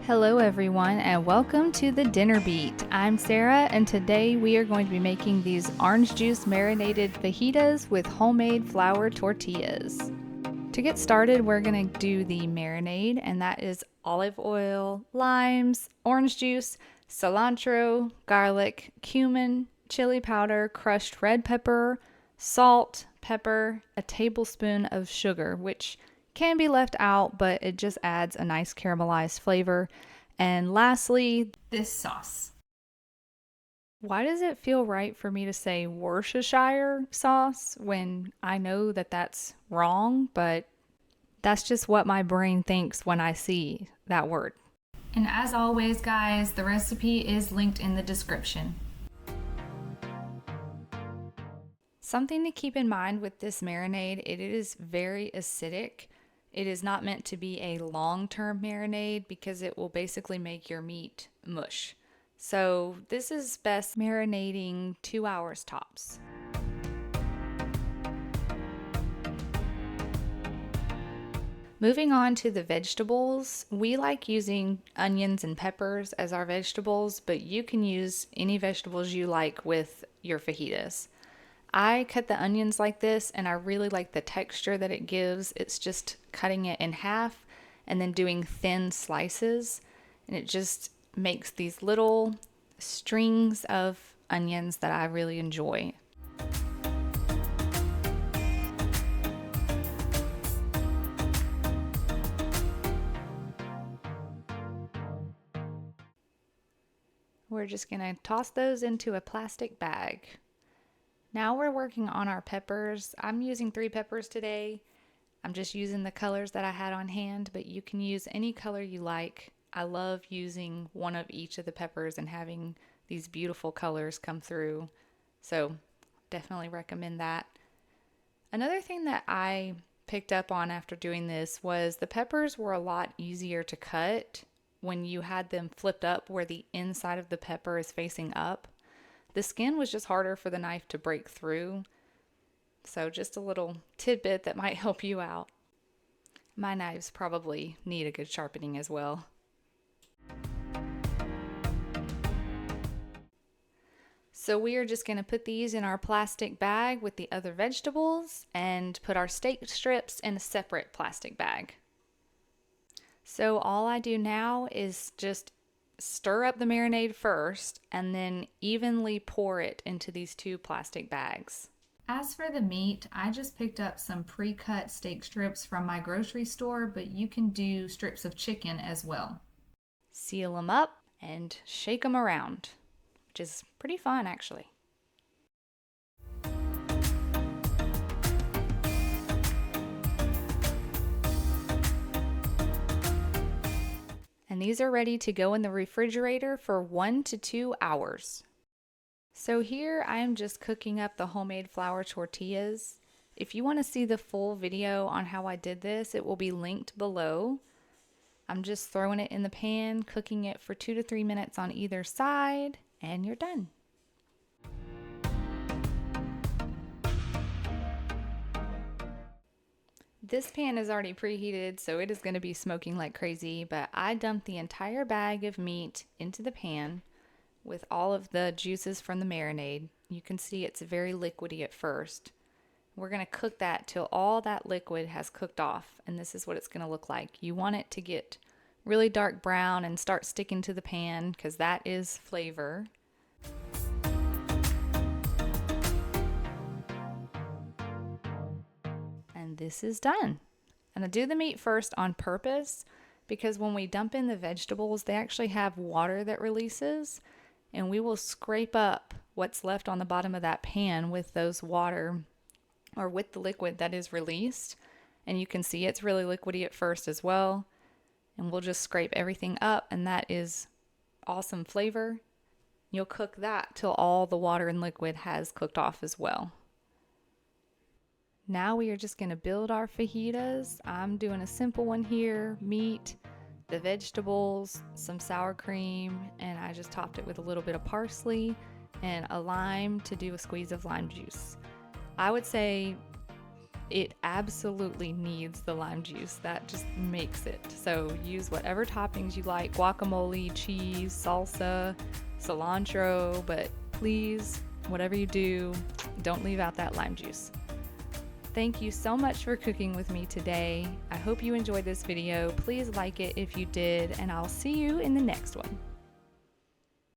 Hello everyone and welcome to the Dinner Beat. I'm Sarah and today we are going to be making these orange juice marinated fajitas with homemade flour tortillas. To get started, we're going to do the marinade, and that is olive oil, limes, orange juice, cilantro, garlic, cumin, chili powder, crushed red pepper, salt, pepper, a tablespoon of sugar, which can be left out, but it just adds a nice caramelized flavor. And lastly, this sauce. Why does it feel right for me to say Worcestershire sauce when I know that that's wrong, but that's just what my brain thinks when I see that word. And as always, guys, the recipe is linked in the description. Something to keep in mind with this marinade, it is very acidic. It is not meant to be a long-term marinade because it will basically make your meat mush. So this is best marinating 2 hours tops. Moving on to the vegetables, we like using onions and peppers as our vegetables, but you can use any vegetables you like with your fajitas. I cut the onions like this and I really like the texture that it gives. It's just cutting it in half and then doing thin slices, and it just makes these little strings of onions that I really enjoy. We're just going to toss those into a plastic bag. Now we're working on our peppers. I'm using 3 peppers today. I'm just using the colors that I had on hand, but you can use any color you like. I love using one of each of the peppers and having these beautiful colors come through. So definitely recommend that. Another thing that I picked up on after doing this was the peppers were a lot easier to cut when you had them flipped up where the inside of the pepper is facing up. The skin was just harder for the knife to break through. So just a little tidbit that might help you out. My knives probably need a good sharpening as well. So we are just going to put these in our plastic bag with the other vegetables and put our steak strips in a separate plastic bag. So all I do now is just stir up the marinade first and then evenly pour it into these 2 plastic bags. As for the meat, I just picked up some pre-cut steak strips from my grocery store, but you can do strips of chicken as well. Seal them up and shake them around, which is pretty fun actually. And these are ready to go in the refrigerator for 1 to 2 hours. So here I am just cooking up the homemade flour tortillas. If you want to see the full video on how I did this, it will be linked below. I'm just throwing it in the pan, cooking it for 2 to 3 minutes on either side, and you're done. This pan is already preheated, so it is going to be smoking like crazy, but I dumped the entire bag of meat into the pan with all of the juices from the marinade. You can see it's very liquidy at first. We're going to cook that till all that liquid has cooked off, and this is what it's going to look like. You want it to get really dark brown and start sticking to the pan because that is flavor. And this is done. I'm going to do the meat first on purpose because when we dump in the vegetables, they actually have water that releases, and we will scrape up what's left on the bottom of that pan with those water or with the liquid that is released. And you can see it's really liquidy at first as well. And we'll just scrape everything up, and that is awesome flavor. You'll cook that till all the water and liquid has cooked off as well. Now we are just going to build our fajitas. I'm doing a simple one here, meat, the vegetables, some sour cream, and I just topped it with a little bit of parsley and a lime to do a squeeze of lime juice. I would say it absolutely needs the lime juice. That just makes it. So use whatever toppings you like, guacamole, cheese, salsa, cilantro, but please, whatever you do, don't leave out that lime juice. Thank you so much for cooking with me today. I hope you enjoyed this video. Please like it if you did, and I'll see you in the next one.